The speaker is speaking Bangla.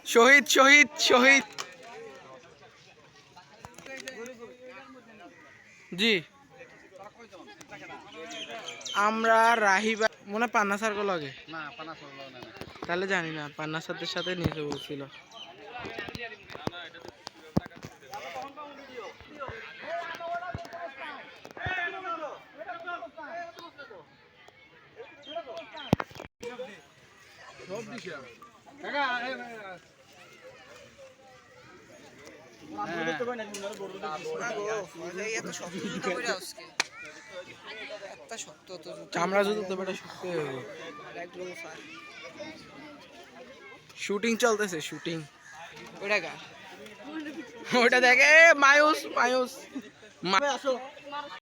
শহীদ শহীদ শহীদ জি আমরা রাহিবা মনে পান্না স্যার গুলো আগে তাহলে জানি না পান্না স্যারদের সাথে নিতে বলছিল চামড়া জুতো তো বেটা শক্ত হয়ে যাবে শুটিং চলতেছে শুটিং ওটা দেখে মায়ুস মায়ুস